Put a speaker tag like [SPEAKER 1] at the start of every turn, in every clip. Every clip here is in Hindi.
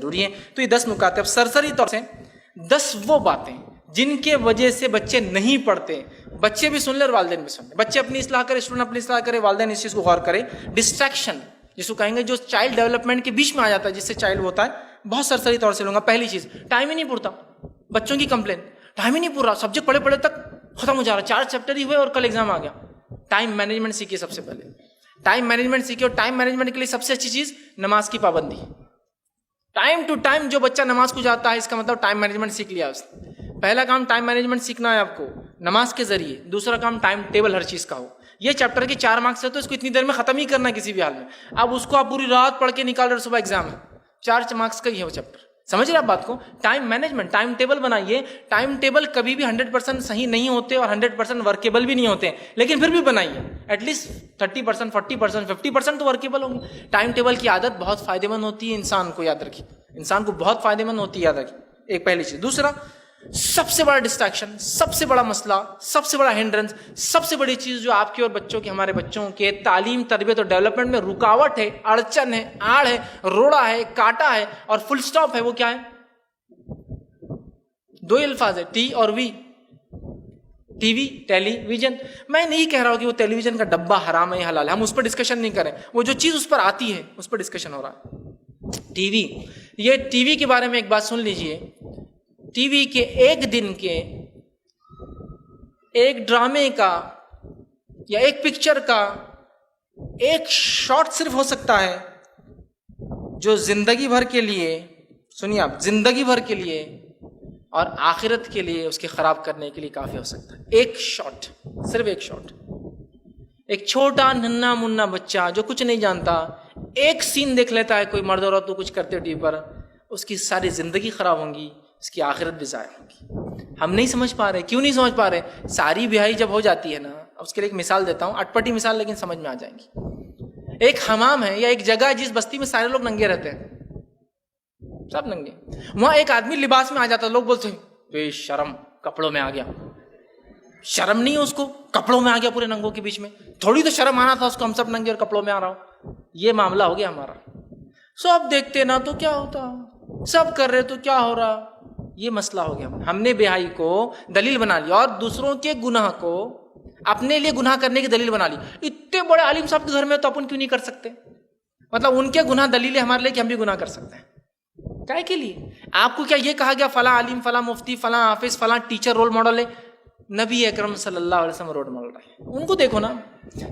[SPEAKER 1] जरूरी है। तो ये 10 नुकाते, अब सरसरी तौर से 10 वो बातें जिनके वजह से बच्चे नहीं पढ़ते। बच्चे भी सुन ले और वालिदैन भी सुन ले। बच्चे अपनी इस्लाह करे, स्टूडेंट अपनी इस्लाह करे, वालिदैन इस चीज़ को गौर करे। डिस्ट्रैक्शन जिसको कहेंगे, जो चाइल्ड डेवलपमेंट के बीच में आ जाता है, जिससे चाइल्ड होता है, बहुत सरसरी तौर से लूंगा। पहली चीज़, टाइम ही नहीं पूरता। बच्चों की कंप्लेन, टाइम ही नहीं पूरा, सब्जेक्ट पढ़े पढ़े तक खत्म हो जा रहा, 4 चैप्टर ही हुए और कल एग्जाम आ गया। टाइम मैनेजमेंट सीखिए सबसे पहले, टाइम मैनेजमेंट सीखिए। और टाइम मैनेजमेंट के लिए सबसे अच्छी चीज़ नमाज की पाबंदी। टाइम टू टाइम जो बच्चा नमाज को जाता है, इसका मतलब टाइम मैनेजमेंट सीख लिया उसने। पहला काम टाइम मैनेजमेंट सीखना है आपको नमाज के जरिए। दूसरा काम टाइम टेबल हर चीज का हो। ये चैप्टर के 4 मार्क्स है तो इसको इतनी देर में खत्म ही करना है किसी भी हाल में। अब उसको आप पूरी रात पढ़ के निकाल रहे, सुबह एग्जाम है, 4 मार्क्स का ही है वो चैप्टर। समझ रहे आप बात को? टाइम मैनेजमेंट, टाइम टेबल बनाइए। टाइम टेबल कभी भी 100% सही नहीं होते और 100% वर्केबल भी नहीं होते, लेकिन फिर भी बनाइए। एटलीस्ट 30%, 40%, 50% तो वर्केबल होंगे। टाइम टेबल की आदत बहुत फायदेमंद होती है इंसान को, याद रखिए, इंसान को बहुत फायदेमंद होती है, याद रखिए। एक पहली चीज। दूसरा, सबसे बड़ा डिस्ट्रैक्शन, सबसे बड़ा मसला, सबसे बड़ा हिंड्रेंस, सबसे बड़ी चीज जो आपके और बच्चों के, हमारे बच्चों के तालीम, तरबियत और डेवलपमेंट में रुकावट है, अड़चन है, आड़ है, रोड़ा है, कांटा है और फुल स्टॉप है, वो क्या है? 2 ही अल्फाज है, टी और वी। TV, television. मैं नहीं कह रहा हूं कि वो टेलीविजन का डब्बा हराम है या हलाल है, हम उस पर डिस्कशन नहीं करें। वो जो चीज उस पर आती है उस पर डिस्कशन हो रहा है। टीवी, ये टीवी के बारे में एक बात सुन लीजिए। टीवी के एक दिन के, एक ड्रामे का या एक पिक्चर का एक शॉट सिर्फ हो सकता है जो जिंदगी भर के लिए, सुनिए आप, जिंदगी भर के लिए और आखिरत के लिए उसके खराब करने के लिए काफी हो सकता है। एक शॉट, सिर्फ एक शॉट। एक छोटा नन्ना मुन्ना बच्चा जो कुछ नहीं जानता, एक सीन देख लेता है, कोई मर्द औरत तो कुछ करते टीवी पर, उसकी सारी जिंदगी खराब होंगी, उसकी आखिरत भी ज़ाया होगी। हम नहीं समझ पा रहे। क्यों नहीं समझ पा रहे? सारी ब्याही जब हो जाती है ना, उसके लिए एक मिसाल देता हूँ, अटपटी मिसाल, लेकिन समझ में आ जाएंगी। एक हमाम है या एक जगह है जिस बस्ती में सारे लोग नंगे रहते हैं, सब नंगे। वहां एक आदमी लिबास में आ जाता है, लोग बोलते हैं बेशरम, कपड़ों में आ गया। शर्म नहीं है उसको, कपड़ों में आ गया पूरे नंगों के बीच में। थोड़ी तो शर्म आना था उसको, हम सब नंगे और कपड़ों में आ रहा हूं। ये मामला हो गया हमारा। सब देखते ना तो क्या होता, सब कर रहे तो क्या हो रहा, ये मसला हो गया। हमने बेहाई को दलील बना लिया और दूसरों के गुनाह को अपने लिए गुनाह करने की दलील बना ली। इतने बड़े आलिम साहब के घर में तो अपन क्यों नहीं कर सकते? मतलब उनके गुनाह दलील है हमारे लिए कि हम भी गुनाह कर सकते हैं। क्या के लिए? आपको क्या ये कहा गया फला आलिम, फला मुफ्ती, फला हाफिज, फला टीचर रोल मॉडल है? नबी अकरम सल्लल्लाहु अलैहि वसल्लम रोल मॉडल है, उनको देखो ना।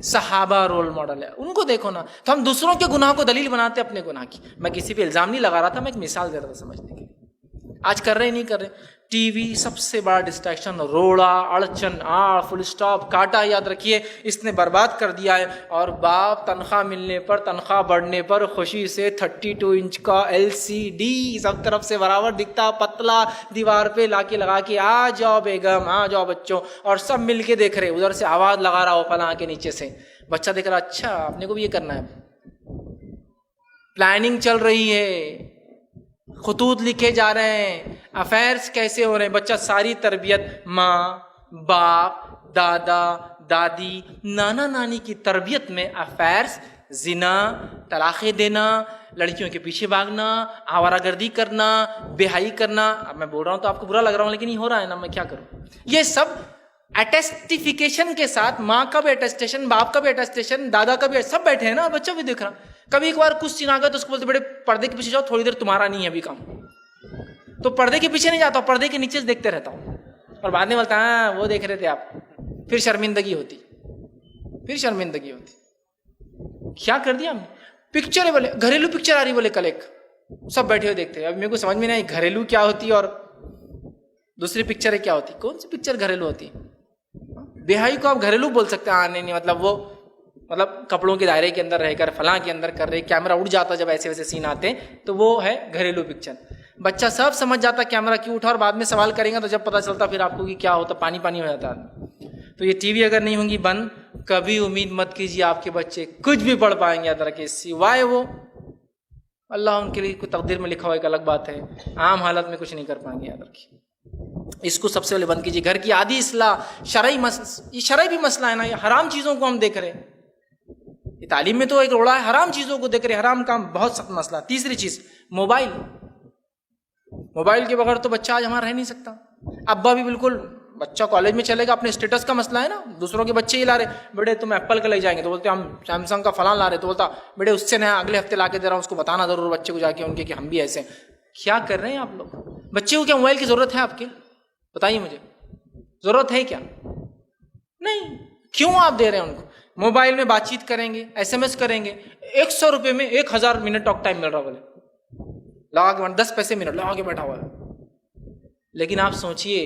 [SPEAKER 1] सहाबा रोल मॉडल है, उनको देखो ना। तो हम दूसरों के गुनाह को दलील बनाते अपने गुनाह की। मैं किसी पे इल्जाम नहीं लगा रहा था, मैं एक मिसाल दे रहा था समझने के लिए। आज कर रहे नहीं कर रहे। टीवी सबसे बड़ा डिस्ट्रैक्शन, रोड़ा, अड़चन, आड़, फुल स्टॉप, काटा, याद रखिए, इसने बर्बाद कर दिया है। और बाप तनख्वाह मिलने पर, तनख्वाह बढ़ने पर खुशी से 32 इंच का LCD सब तरफ से बराबर दिखता, पतला, दीवार पे लाके लगा के, आ जाओ बेगम, आ जाओ बच्चों, और सब मिल के देख रहे। उधर से आवाज लगा रहा हो फला के नीचे से, बच्चा देख रहा, अच्छा अपने को भी ये करना है। प्लानिंग चल रही है, खुतूत लिखे जा रहे हैं, अफेयर्स कैसे हो रहे हैं। बच्चा सारी तरबियत माँ बाप, दादा दादी, नाना नानी की तरबियत में अफेयर्स, जिना, तलाक़ें देना, लड़कियों के पीछे भागना, आवारागर्दी करना, बेहाई करना। अब मैं बोल रहा हूँ तो आपको बुरा लग रहा हूँ, लेकिन ये हो रहा है ना, मैं क्या करूँ। ये सब अटेस्टिफिकेशन के साथ, माँ का भी अटेस्टेशन, बाप का भी अटेस्टेशन, दादा का भी, सब बैठे हैं ना, बच्चा भी देख रहा। कभी एक बार कुछ सीन आ गया तो उसको बोलते बड़े पर्दे के पीछे जाओ, थोड़ी देर तुम्हारा नहीं है अभी काम। तो पर्दे के पीछे नहीं जाता, पर्दे के नीचे से देखते रहता हूँ, और बाद में बोलता हाँ वो देख रहे थे आप। फिर शर्मिंदगी होती, फिर शर्मिंदगी होती। क्या कर दिया हमने? पिक्चर है बोले, घरेलू पिक्चर आ रही बोले कल एक, सब बैठे हुए देखते हैं। अब मेरे को समझ में नहीं आई घरेलू क्या होती और दूसरी पिक्चर है क्या होती। कौन सी पिक्चर घरेलू होती? बेहाई को आप घरेलू बोल सकते हैं? नहीं, मतलब वो, मतलब कपड़ों के दायरे के अंदर रहकर फलां के अंदर कर रहे, कैमरा उड़ जाता जब ऐसे वैसे सीन आते, तो वो है घरेलू पिक्चर। बच्चा सब समझ जाता कैमरा क्यों उठा, और बाद में सवाल करेगा तो जब पता चलता फिर आपको कि क्या होता, पानी पानी हो जाता आदमी। तो ये टीवी अगर नहीं होंगी बंद, कभी उम्मीद मत कीजिए आपके बच्चे कुछ भी पढ़ पाएंगे याद रखिए, सिवाय वो अल्लाह उनके लिए कोई तकदीर में लिखा हुआ एक अलग बात है, आम हालत में कुछ नहीं कर पाएंगे, याद रखिए। इसको सबसे पहले बंद कीजिए। घर की आदि इस्लाह, शरई भी मसला है ना, ये हराम चीजों को हम देख रहे हैं। तालीम में तो एक रोड़ा है, हराम चीजों को देख रहे, हराम काम बहुत सख्त मसला। तीसरी चीज मोबाइल, मोबाइल के बगैर तो बच्चा आज हमारा रह नहीं सकता। अब्बा भी बिल्कुल, बच्चा कॉलेज में चलेगा, अपने स्टेटस का मसला है ना, दूसरों के बच्चे ही ला रहे, बेटे तुम एप्पल का ले जाएंगे तो बोलते हम सैमसंग का फलां ला रहे, तो बोलता बेटे उससे नया अगले हफ्ते ला के दे रहा हूँ, उसको बताना जरूर बच्चे को जाके उनके कि हम भी ऐसे। क्या कर रहे हैं आप लोग? बच्चे को क्या मोबाइल की जरूरत है आपके? बताइए मुझे, जरूरत है क्या? नहीं। क्यों आप दे रहे हैं उनको? मोबाइल में बातचीत करेंगे, SMS करेंगे, 100 रुपये में 1000 मिनट टॉक टाइम मिल रहा, बोले लगा के 10 पैसे मिनट लगा के बैठा हुआ है। लेकिन आप सोचिए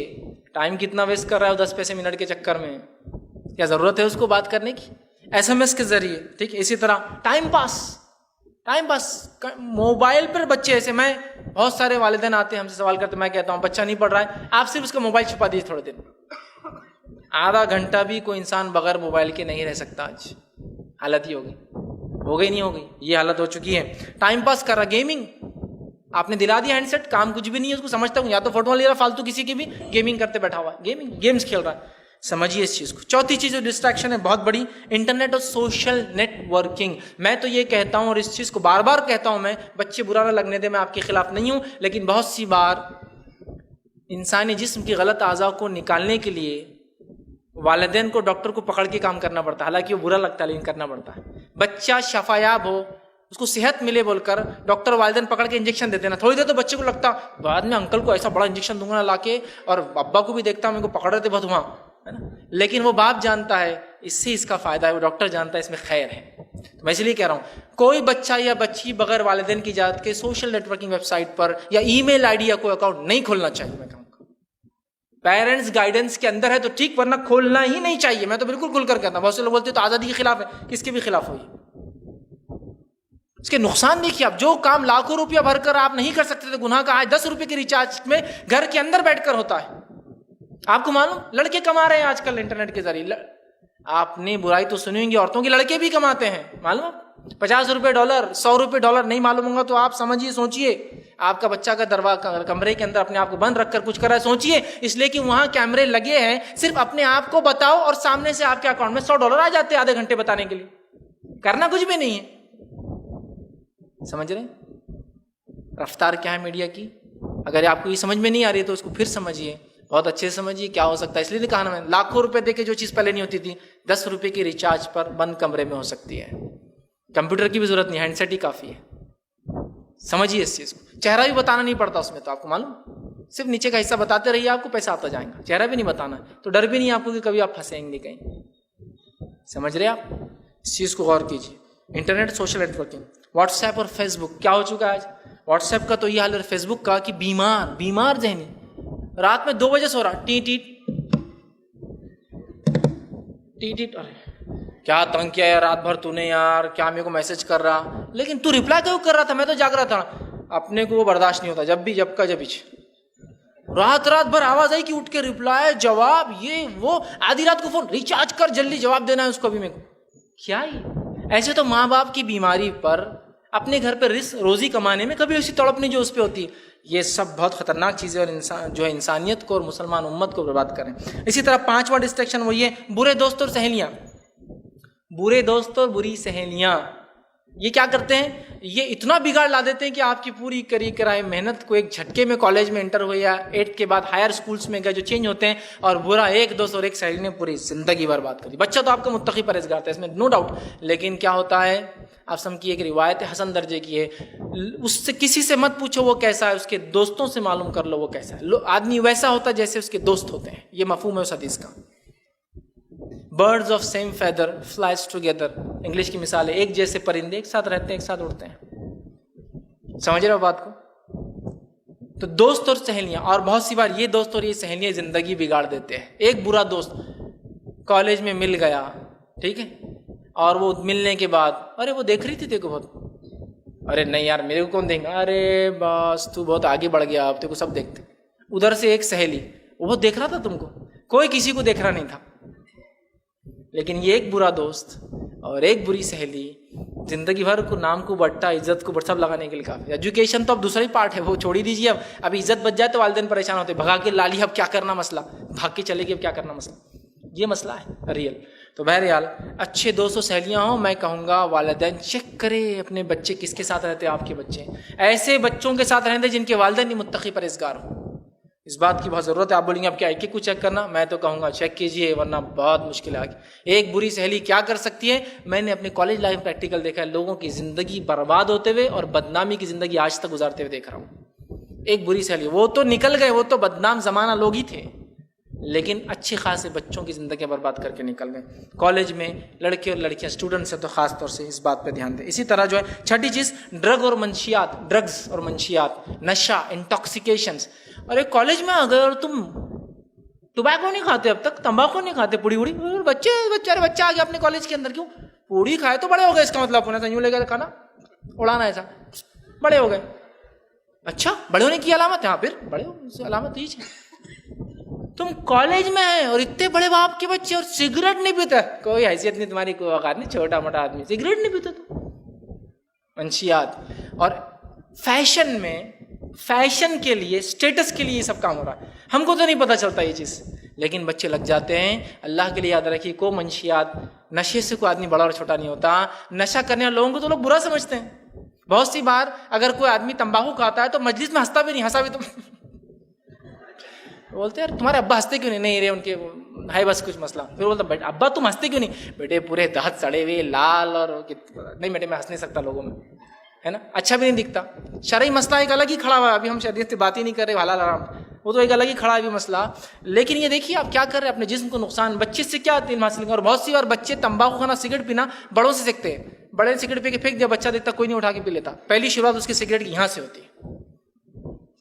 [SPEAKER 1] टाइम कितना वेस्ट कर रहा है 10 पैसे मिनट के चक्कर में। क्या जरूरत है उसको बात करने की? SMS के जरिए, ठीक है। इसी तरह टाइम पास मोबाइल पर बच्चे ऐसे, मैं बहुत सारे वालिदैन आते हैं हमसे सवाल करते, मैं कहता हूँ बच्चा नहीं पढ़ रहा है, आप सिर्फ उसका मोबाइल छुपा दीजिए थोड़े दिन, आधा घंटा भी कोई इंसान बगैर मोबाइल के नहीं रह सकता। आज हालत ही हो गई नहीं हो गई, ये हालत हो चुकी है। टाइम पास कर रहा, गेमिंग, आपने दिला दिया हैंडसेट, काम कुछ भी नहीं है उसको, समझता हूँ या तो फोटो ले रहा फालतू किसी की भी, गेमिंग करते बैठा हुआ है, गेम्स खेल रहा है। समझिए इस चीज को। चौथी चीज जो डिस्ट्रैक्शन है बहुत बड़ी, इंटरनेट और सोशल नेटवर्किंग। मैं तो ये कहता हूं और इस चीज को बार बार कहता हूं, मैं, बच्चे बुरा ना लगने दे, मैं आपके खिलाफ नहीं हूं, लेकिन बहुत सी बार इंसानी जिस्म की गलत आज़ा को निकालने के लिए वालिदैन को डॉक्टर को पकड़ के काम करना पड़ता है, हालांकि वो बुरा लगता है लेकिन करना पड़ता है। बच्चा शफायाब हो, उसको सेहत मिले बोलकर डॉक्टर वालिदैन पकड़ के इंजेक्शन देते ना, थोड़ी देर तो बच्चे को लगता बाद में अंकल को ऐसा बड़ा इंजेक्शन दूंगा ना लाके, और अब्बा को भी देखता मेरे को पकड़ रहे थे बहुत वहां, है ना। लेकिन वो बाप जानता है इससे इसका फायदा है, वो डॉक्टर जानता है इसमें खैर है। तो मैं इसलिए कह रहा हूं कोई बच्चा या बच्ची बगैर वालिदैन की इजाजत के सोशल नेटवर्किंग वेबसाइट पर या ईमेल आईडी या कोई अकाउंट नहीं खोलना चाहिए। मैं कहूँगा पेरेंट्स गाइडेंस के अंदर है तो ठीक, वरना खोलना ही नहीं चाहिए। मैं तो बिल्कुल खुलकर कहता हूं। बहुत से लोग बोलते हैं तो आजादी के खिलाफ है, किसके भी खिलाफ हुई, इसके नुकसान देखिए आप। जो काम लाखों रुपया भरकर आप नहीं कर सकते थे गुनाह का, आज 10 रुपए के रिचार्ज में घर के अंदर बैठकर होता है। आपको मालूम, लड़के कमा रहे हैं आजकल इंटरनेट के जरिए। आपने बुराई तो सुनी होंगी, औरतों के लड़के भी कमाते हैं, मालूम? 50 रुपए डॉलर, 100 रुपए डॉलर, नहीं मालूम होगा तो आप समझिए, सोचिए, आपका बच्चा का दरवाजा कमरे के अंदर अपने आप को बंद रखकर कुछ कर रहा है, सोचिए, इसलिए कि वहां कैमरे लगे हैं, सिर्फ अपने आप को बताओ और सामने से आपके अकाउंट में $100 आ जाते हैं आधे घंटे बताने के लिए, करना कुछ भी नहीं है। समझ रहे रफ्तार क्या है मीडिया की? अगर आपको ये समझ में नहीं आ रही है तो उसको फिर समझिए, बहुत अच्छे से समझिए क्या हो सकता है। इसलिए कहा ना मैं, लाखों रुपए देके जो चीज पहले नहीं होती थी, 10 रुपए की रिचार्ज पर बंद कमरे में हो सकती है। कंप्यूटर की भी जरूरत नहीं, हैंडसेट ही काफी है। समझिए इस चीज को। चेहरा भी बताना नहीं पड़ता उसमें, तो आपको मालूम, सिर्फ नीचे का हिस्सा बताते रहिए, आपको पैसा आता जाएगा, चेहरा भी नहीं बताना, तो डर भी नहीं आपको कि कभी आप फंसेंगे कहीं। समझ रहे आप? इस चीज को गौर कीजिए। इंटरनेट, सोशल नेटवर्किंग, व्हाट्सएप और फेसबुक क्या हो चुका है आज? व्हाट्सएप का तो ये हाल है, फेसबुक का कि बीमार जहनी, रात में 2 बजे सो रहा, टी, अरे क्या तंग किया यार रात भर तूने यार, क्या मेरे को मैसेज कर रहा, लेकिन तू रिप्लाई क्यों कर रहा था? मैं तो जाग रहा था। अपने को वो बर्दाश्त नहीं होता, जब का जब रात भर आवाज आई कि उठ के रिप्लाई, जवाब, ये वो, आधी रात को फोन, रिचार्ज कर जल्दी जवाब देना है उसको अभी मेरे को। क्या ही ऐसे तो माँ बाप की बीमारी पर, अपने घर पर रोजी कमाने में कभी ऐसी तड़प नहीं जो उस पर होती है। ये सब बहुत खतरनाक चीजें और इंसान जो है इंसानियत को और मुसलमान उम्मत को बर्बाद करें। इसी तरह 5वां डिस्ट्रैक्शन वो ये बुरे दोस्त और सहेलियां। बुरे दोस्त और बुरी सहेलियां ये क्या करते हैं? ये इतना बिगाड़ ला देते हैं कि आपकी पूरी करी कराई मेहनत को एक झटके में, कॉलेज में एंटर हुए या 8th के बाद हायर स्कूल्स में गए जो चेंज होते हैं, और बुरा एक दोस्त और एक सहेली ने पूरी जिंदगी बर्बाद कर दी। बच्चा तो आपका मुत्तकी परहेज़गार था, इसमें नो डाउट, लेकिन क्या होता है, आप सब की एक रिवायत हसन दर्जे की है, उससे किसी से मत पूछो वो कैसा है, उसके दोस्तों से मालूम कर लो वो कैसा है। आदमी वैसा होता है जैसे उसके दोस्त होते हैं, ये मफहूम है उस हदीस का। Birds of same feather flies together, English की मिसाल है, एक जैसे परिंदे एक साथ रहते हैं, एक साथ उड़ते हैं। समझ रहे हो बात को? तो दोस्त और सहेलियां, और बहुत सी बार ये दोस्त और ये सहेलियां जिंदगी बिगाड़ देते हैं। एक बुरा दोस्त कॉलेज में मिल गया, ठीक है, और वो मिलने के बाद, अरे वो देख रही थी तेरे को बहुत, अरे नहीं यार मेरे को कौन देखेगा, अरे बस तू बहुत आगे बढ़ गया, अब तेरे को सब देखते। उधर से एक सहेली, वो बहुत देख रहा था तुमको, कोई किसी को देख रहा नहीं था, लेकिन ये एक बुरा दोस्त और एक बुरी सहेली जिंदगी भर को नाम को बट्टा, इज्जत को सब लगाने के लिए काफी। एजुकेशन तो अब दूसरा ही पार्ट है, वो छोड़ ही दीजिए। अब इज्जत बच जाए तो वालिदैन परेशान होते, भगा के लाली अब क्या करना मसला, भाग के चले गए अब क्या करना मसला, ये मसला है रियल। तो बहरहाल अच्छे दोस्तों सहेलियां हो, मैं कहूँगा वालिदैन चेक करें अपने बच्चे किसके साथ रहते हैं। आपके बच्चे ऐसे बच्चों के साथ रहते जिनके वालिदैन मुत्तकी परहेज़गार हो। इस बात की बहुत ज़रूरत है। आप बोलेंगे अब क्या एक एक को चेक करना, मैं तो कहूँगा चेक कीजिए, वरना बहुत मुश्किल है। एक बुरी सहेली क्या कर सकती है, मैंने अपने कॉलेज लाइफ प्रैक्टिकल देखा है, लोगों की ज़िंदगी बर्बाद होते हुए और बदनामी की ज़िंदगी आज तक गुजारते हुए देख रहा हूँ। एक बुरी सहेली, वो तो निकल गए, वो तो बदनाम ज़माना लोग ही थे, लेकिन अच्छे खासे बच्चों की ज़िंदगी बर्बाद करके निकल गए। कॉलेज में लड़के और लड़कियां स्टूडेंट्स हैं तो ख़ास तौर से इस बात पे ध्यान दें। इसी तरह जो है छठी चीज़ ड्रग्स और मंशियात, नशा, इंटॉक्सिकेशंस। अरे कॉलेज में अगर तुम टोबैको नहीं खाते, अब तक तंबाकू नहीं खाते, पूड़ी बच्चे अरे बच्चा आ गया अपने कॉलेज के अंदर, क्यों पूड़ी खाए तो बड़े हो गए, इसका मतलब अपना यूँ लेकर खाना उड़ाना, ऐसा बड़े हो गए। अच्छा बड़े होने की अलामत है? हाँ फिर बड़े हो अलामत ही है। तुम कॉलेज में है और इतने बड़े बाप के बच्चे और सिगरेट नहीं पीता, कोई हैसियत नहीं तुम्हारी, कोई औकात नहीं, छोटा मोटा आदमी सिगरेट नहीं पीता तुम। मंशियात और फैशन में, फैशन के लिए, स्टेटस के लिए ये सब काम हो रहा है। हमको तो नहीं पता चलता ये चीज़, लेकिन बच्चे लग जाते हैं। अल्लाह के लिए याद रखिए, को मंशियात, नशे से कोई आदमी बड़ा और छोटा नहीं होता। नशा करने वाले लोगों को तो लोग बुरा समझते हैं। बहुत सी बार अगर कोई आदमी तंबाकू खाता है तो मजलिस में हंसता भी नहीं, हंसा भी तो बोलते यार तुम्हारे अब्बा हंसते क्यों नहीं? नहीं रे उनके है बस कुछ मसला। फिर बोलता बेटा अब्बा तुम हंसते क्यों नहीं? बेटे पूरे दांत सड़े हुए लाल और नहीं बेटे मैं हंस नहीं सकता लोगों में, है ना, अच्छा भी नहीं दिखता। शरई मसला एक अलग ही खड़ा हुआ है, अभी हम शरीयत से बात ही नहीं कर रहे, हलाल हराम, वो तो एक अलग ही खड़ा है अभी मसला। लेकिन ये देखिए आप क्या कर रहे हैं, अपने जिस्म को नुकसान, बच्चे से क्या इल्म हासिल करें। और बहुत सी बार बच्चे तंबाकू खाना, सिगरेट पीना बड़ों से सीखते हैं। बड़े ने सिगरेट पी के फेंक दिया, बच्चा देखता कोई नहीं उठा के पी लेता। पहली शुरुआत उसकी सिगरेट की यहाँ से होती है,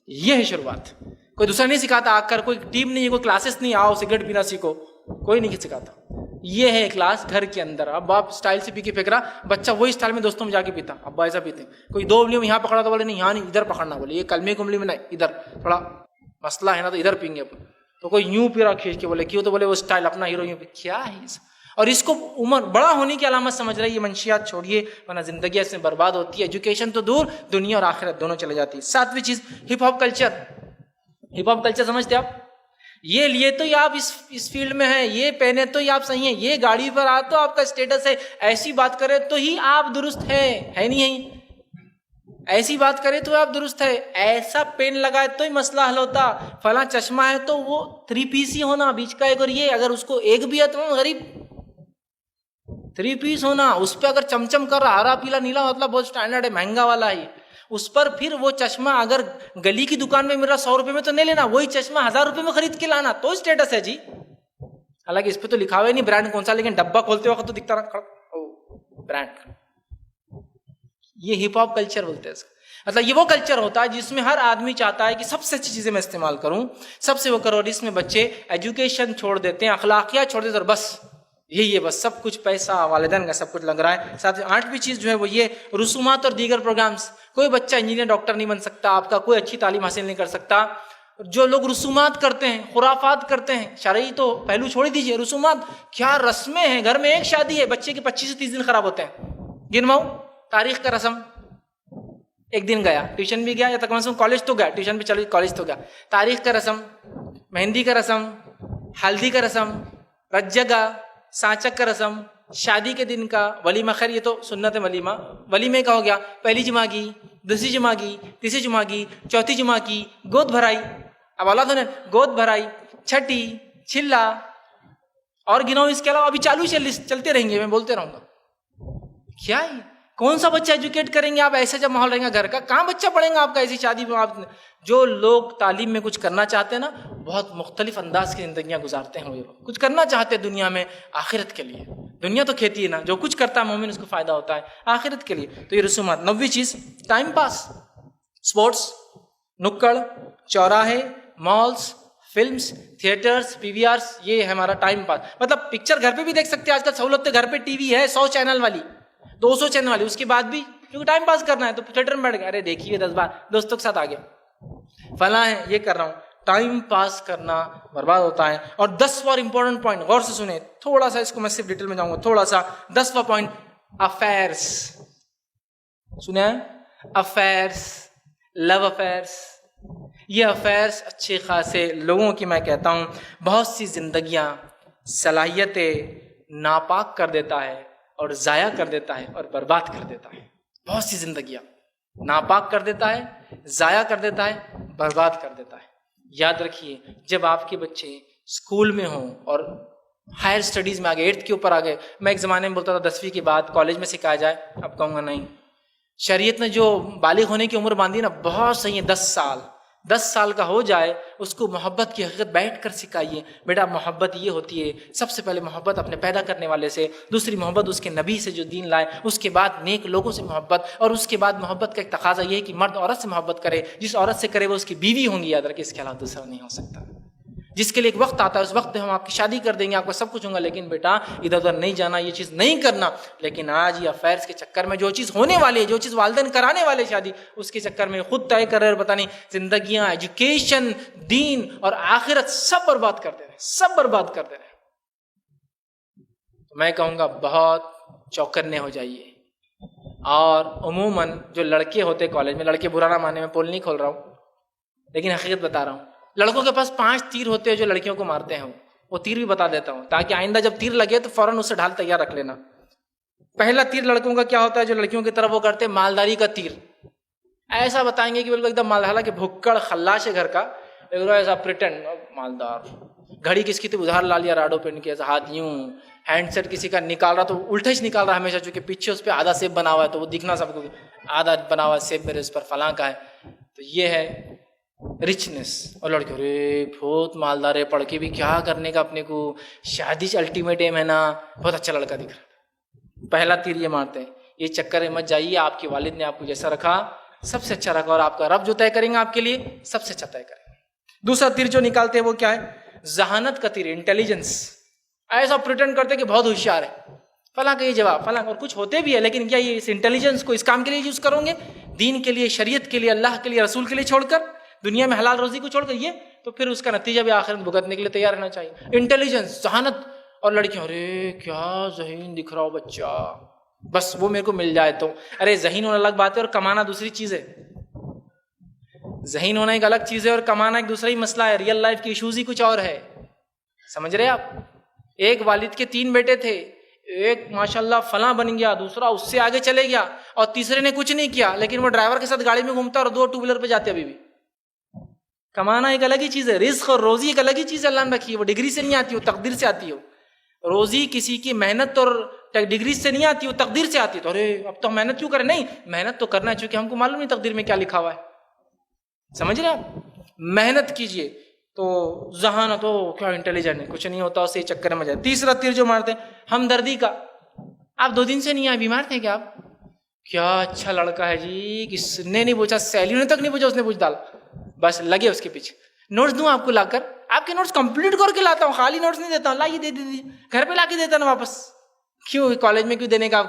[SPEAKER 1] ये है शुरुआत। कोई दूसरा नहीं सिखाता, आकर कोई टीम नहीं है, कोई क्लासेस नहीं, आओ सिगरेट पीना सीखो, कोई नहीं सिखाता। ये है क्लास घर के अंदर। अब आप स्टाइल से पी के फेंक रहा, बच्चा वही स्टाइल में दोस्तों में जाके पीता, अब्बा ऐसा पीते। कोई दो उंगलियों में यहाँ पकड़ा तो बोले नहीं यहाँ नहीं इधर पकड़ना, बोले ये कलमे कुंबली में नहीं, इधर थोड़ा मसला है ना तो इधर पीएंगे अपन। तो कोई यूं पी रहा खींच के, बोले क्यों? तो बोले वो स्टाइल अपना हीरो यूं। क्या है ये? और इसको उम्र बड़ा होने की अलामत समझ रही है। मंशियात छोड़िए, वरना जिंदगी इसमें बर्बाद होती है। एजुकेशन तो दूर, दुनिया और आखिरत दोनों चले जाती है। सातवीं चीज hip hop culture. Hip hop culture समझते आप? ये लिए तो आप इस फील्ड में है, ये पहने तो आप सही है, ये गाड़ी पर आ तो आपका स्टेटस है, ऐसी बात करे तो ही आप दुरुस्त है नहीं है? ऐसी बात करे तो आप दुरुस्त है, ऐसा पेन लगाए तो ही मसला हल होता। फला चश्मा है तो वो 3 पीस ही होना, बीच का एक, और ये अगर उसको एक भी है तो गरीब 3 पीस होना। उस पर अगर चमचम कर रहा हरा पीला नीला, मतलब बहुत स्टैंडर्ड है, महंगा वाला है उस पर। फिर वो चश्मा अगर गली की दुकान में मिल रहा 100 रुपए में तो नहीं लेना, वही चश्मा 1000 रुपए में खरीद के लाना, तो स्टेटस है जी। हालांकि इस पे तो लिखा हुआ नहीं ब्रांड कौन सा, लेकिन डब्बा खोलते वक्त तो दिखता रहा ब्रांड। ये हिप हॉप कल्चर बोलते हैं। मतलब ये वो कल्चर होता है जिसमें हर आदमी चाहता है कि सबसे अच्छी चीजें मैं इस्तेमाल करूं, सबसे वो करो। और इसमें बच्चे एजुकेशन छोड़ देते हैं, अखलाकियात छोड़ देते हैं, और बस यही है, बस सब कुछ पैसा वालिदैन का सब कुछ लग रहा है। साथ ही 8वीं चीज जो है वो ये रसूमात और दीगर प्रोग्राम्स। कोई बच्चा इंजीनियर डॉक्टर नहीं बन सकता, आपका कोई अच्छी तालीम हासिल नहीं कर सकता। जो लोग रसूमात करते हैं, खुराफात करते हैं, शरई तो पहलू छोड़ दीजिए, रसूमात क्या रस्में हैं। घर में एक शादी है, बच्चे के 25 से 30 दिन खराब होते हैं। गिनवाओ, तारीख का रस्म, एक दिन गया, ट्यूशन भी गया, या तक कॉलेज तो गया, ट्यूशन भी चलो कॉलेज तो गया। तारीख का रस्म, मेहंदी का रस्म, हल्दी का रस्म, रज्जगा, सांचक का रस्म, शादी के दिन का वलीमा। खैर ये तो सुन्नत है वलीमा। वलीमे का हो गया पहली जुमा की, दूसरी जुमा की, तीसरी जुमा की, चौथी जुमा की, गोद भराई, अब औलाद होने गोद भराई, छठी, छिल्ला, और गिनाओ। इसके अलावा अभी चालू चलते रहेंगे, मैं बोलते रहूंगा। क्या है? कौन सा बच्चा एजुकेट करेंगे आप? ऐसा जब माहौल रहेगा घर का, कहाँ बच्चा पढ़ेगा आपका ऐसी शादी में? आप जो लोग तालीम में कुछ करना चाहते हैं ना, बहुत मुख्तलिफ अंदाज की जिंदगियां गुजारते हैं। वो कुछ करना चाहते हैं दुनिया में आखिरत के लिए। दुनिया तो खेती है ना, जो कुछ करता है मोमिन उसको फायदा होता है आखिरत के लिए। तो ये रसूमात। 9वीं चीज टाइम पास, स्पोर्ट्स, नुक्कड़, चौराहे, मॉल्स, फिल्म्स, थिएटर्स, पीवीआर्स, ये है हमारा टाइम पास। मतलब पिक्चर घर पे भी देख सकते हैं आजकल, सहूलत है, घर पे टीवी है 100 चैनल वाली, 200 चैनल वाली, उसके बाद भी क्योंकि टाइम पास करना है तो थिएटर में बैठ गए, अरे देखिए 10 बार, दोस्तों के साथ आ गया, फला है, ये कर रहा हूं। टाइम पास करना बर्बाद होता है। और 10वां इंपॉर्टेंट पॉइंट, गौर से सुने, थोड़ा सा इसको मैं सिर्फ डिटेल में जाऊंगा थोड़ा सा। 10वां पॉइंट, अफेयर्स। सुने? Affairs, love affairs. ये अफेयर्स अच्छे खासे लोगों की, मैं कहता हूं बहुत सी जिंदगियां, सलाहियतें, नापाक कर देता है और ज़ाया कर देता है और बर्बाद कर देता है। बहुत सी जिंदगियां नापाक कर देता है, ज़ाया कर देता है, बर्बाद कर देता है। याद रखिए, जब आपके बच्चे स्कूल में हों और हायर स्टडीज़ में आ गए, 8th के ऊपर आ गए, मैं एक ज़माने में बोलता था 10वीं के बाद कॉलेज में सिखाया जाए, अब कहूँगा नहीं। शरीयत ने जो बालिग होने की उम्र बांधी ना, बहुत सही है। 10 साल का हो जाए, उसको मोहब्बत की हकीकत बैठ कर सिखाइए। बेटा मोहब्बत ये होती है, सबसे पहले मोहब्बत अपने पैदा करने वाले से, दूसरी मोहब्बत उसके नबी से जो दीन लाए, उसके बाद नेक लोगों से मोहब्बत, और उसके बाद मोहब्बत का एक तकाजा ये है कि मर्द औरत से मोहब्बत करे, जिस औरत से करे वो उसकी बीवी होंगी। याद रखिए, इसके अलावा दूसरा नहीं हो सकता। जिसके लिए एक वक्त आता है, उस वक्त हम आपकी शादी कर देंगे, आपको सब कुछ होगा, लेकिन बेटा इधर उधर नहीं जाना, ये चीज़ नहीं करना। लेकिन आज ये अफेयर्स के चक्कर में जो चीज़ होने वाली है, जो चीज़ वालिदैन कराने वाले शादी, उसके चक्कर में खुद तय कर रहे हैं, पता नहीं जिंदगियां, एजुकेशन, दीन और आखिरत सब बर्बाद कर दे रहे हैं, सब बर्बाद कर दे रहे हैं। तो मैं कहूँगा बहुत चौकन्ने हो जाइए। और उमूमन जो लड़के होते कॉलेज में, लड़के बुरा ना माने, मैं पोल नहीं खोल रहा हूँ, लेकिन हकीकत बता रहा हूँ, लड़कों के पास 5 तीर होते हैं जो लड़कियों को मारते हैं। वो तीर भी बता देता हूं, ताकि आइंदा जब तीर लगे तो फौरन उससे ढाल तैयार रख लेना। पहला तीर लड़कों का क्या होता है जो लड़कियों की तरफ वो करते हैं? मालदारी का तीर। ऐसा बताएंगे कि बिल्कुल एकदम मालदार, हालांकि भुक्कड़ खल्लाश है घर का, लेकिन ऐसा प्रिटेंड मालदार। घड़ी किसकी तो उधार ला लिया, राडो पेन के, ऐसा हाथ यूं। हैंडसेट किसी का निकाल रहा तो उल्टा ही निकाल रहा हमेशा, चूंकि पीछे उस पर आधा सेब बना हुआ है, तो वो दिखना सबको आधा बना हुआ सेब मेरे उस पर फलां का है। तो ये है रिचनेस। और लड़के, अरे बहुत मालदार है, पढ़ के भी क्या करने का, अपने को शादी से अल्टीमेट एम है ना, बहुत अच्छा लड़का दिख रहा है। पहला तीर ये मारते हैं। ये चक्कर में मत जाइए, आपके वालिद ने आपको जैसा रखा सबसे अच्छा रखा, और आपका रब जो तय करेंगे आपके लिए सबसे अच्छा तय करेंगे। दूसरा तीर जो निकालते हैं वो क्या है? जहानत का तीर, इंटेलिजेंस। ऐसा प्रिटेंड करते कि बहुत होशियार है, फला का ये जवाब फला, और कुछ होते भी है, लेकिन क्या ये इस इंटेलिजेंस को इस काम के लिए यूज करोगे? दीन के लिए, शरीयत के लिए, अल्लाह के लिए, रसूल के लिए छोड़कर, दुनिया में हलाल रोजी को छोड़कर, ये तो फिर उसका नतीजा भी आखिर में भुगतने के लिए तैयार रहना चाहिए। इंटेलिजेंस, जहानत। और लड़कियां, अरे क्या ज़हीन दिख रहा हो बच्चा, बस वो मेरे को मिल जाए तो। अरे ज़हीन होना अलग बात है और कमाना दूसरी चीज है। ज़हीन होना एक अलग चीज है और कमाना एक दूसरा ही मसला है। रियल लाइफ की इशूज ही कुछ और है, समझ रहे आप? एक वालिद के 3 बेटे थे, एक माशाल्लाह फला बन गया, दूसरा उससे आगे चले गया, और तीसरे ने कुछ नहीं किया, लेकिन वो ड्राइवर के साथ गाड़ी में घूमता और 2 टू व्हीलर पे जाते। अभी भी कमाना एक अलग ही चीज है, रिस्क और रोजी एक अलग ही चीज है। अल्लाह ने रखी है, वो डिग्री से नहीं आती, वो तकदीर से आती हो। रोजी किसी की मेहनत और डिग्री से नहीं आती, वो तकदीर से आती है। तो अरे अब तो मेहनत क्यों करें? नहीं, मेहनत तो करना है, क्योंकि हमको मालूम नहीं तकदीर में क्या लिखा हुआ है। समझ रहे आप? मेहनत कीजिए। तो जहानत हो, क्या इंटेलिजेंट है, कुछ नहीं होता, उसे चक्कर में जाए। तीसरा तीर जो मारते हैं, हमदर्दी का। आप 2 दिन से नहीं आए, बीमार थे क्या आप? क्या अच्छा लड़का है जी, किसने नहीं पूछा, सैलरी ने तक नहीं पूछा, उसने पूछ डाला, बस लगे उसके पीछे। नोट्स दूं आपको लाकर? आपके नोट्स कंप्लीट करके लाता हूँ, खाली नोट्स नहीं देता हूँ, लाइए दे दीजिए, घर पे लाके देता ना वापस। क्यों कॉलेज में क्यों देने का?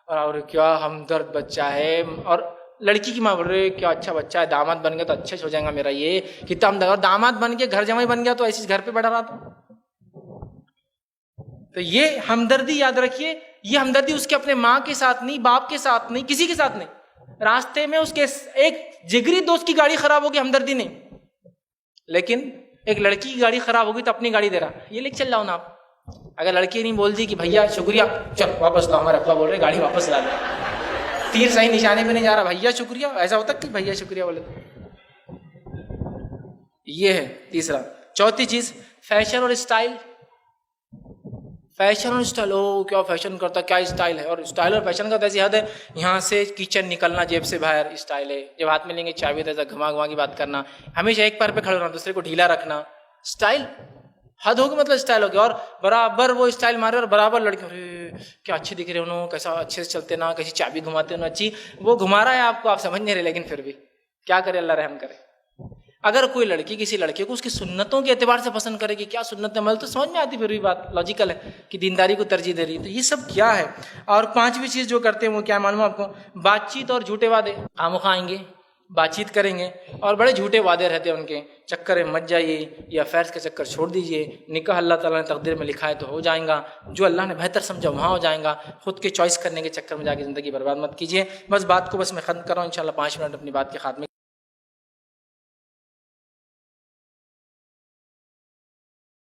[SPEAKER 1] और क्या हमदर्द बच्चा है। और लड़की की माँ बोल रही, क्या अच्छा बच्चा है, दामाद बन गया तो अच्छे हो जाएगा मेरा, ये कितना हमदर्द। और दामाद बन के घर जमाई बन गया तो ऐसी घर पे बैठा रहा था। तो ये हमदर्दी याद रखिए, ये हमदर्दी उसके अपने माँ के साथ नहीं, बाप के साथ नहीं, किसी के साथ नहीं। रास्ते में उसके एक जिगरी दोस्त की गाड़ी खराब होगी, हमदर्दी नहीं। लेकिन एक लड़की की गाड़ी खराब होगी तो अपनी गाड़ी दे रहा, ये लेके चल जाओ ना आप। अगर लड़की नहीं बोल दी कि भैया शुक्रिया, चल वापस लाओ, हमारे अब्बा बोल रहे गाड़ी वापस ला दे, तीर सही निशाने पे नहीं जा रहा, भैया शुक्रिया, ऐसा होता कि भैया शुक्रिया बोले तो। ये है तीसरा। चौथी चीज, फैशन और स्टाइल। फैशन और स्टाइल, ओ क्या फैशन करता, क्या स्टाइल है। और स्टाइल और फैशन का तो ऐसी हद है, यहाँ से किचन निकलना जेब से बाहर स्टाइल है, जब हाथ में लेंगे चाबी तो ऐसा घुमा घुमा की बात करना, हमेशा एक पैर पे खड़े रहना, दूसरे को ढीला रखना, स्टाइल। हद होगी मतलब स्टाइल हो गया। और बराबर वो स्टाइल मारे और बराबर लड़के, अरे क्या अच्छे दिख रहे हो, कैसा अच्छे से चलते ना, कैसी चाबी घुमाते हो ना, अच्छी। वो घुमा रहा है आपको, आप समझ नहीं रहे, लेकिन फिर भी क्या करे, अल्लाह रहम करे। अगर कोई लड़की किसी लड़के को उसकी सुन्नतों के एतबार से पसंद करेगी, क्या सुन्नत है, मतलब तो समझ में आती, फिर भी बात लॉजिकल है कि दीनदारी को तरजीह दे रही है। तो ये सब क्या है। और 5वीं चीज जो करते हैं वो क्या मालूम आपको? बातचीत और झूठे वादे। खामोखा आएंगे, बातचीत करेंगे और बड़े झूठे वादे रहते हैं उनके, चक्कर में मत जाइए, या अफेयर्स के चक्कर छोड़ दीजिए। निकाह अल्लाह ताला ने तकदीर में लिखा है तो हो जाएगा, जो अल्लाह ने बेहतर समझा वहाँ हो जाएगा। खुद के चॉइस करने के चक्कर में जाके ज़िंदगी बर्बाद मत कीजिए। बस बात को बस मैं ख़त्म कर रहा हूँ, इंशाल्लाह 5 मिनट अपनी बात के खात्मे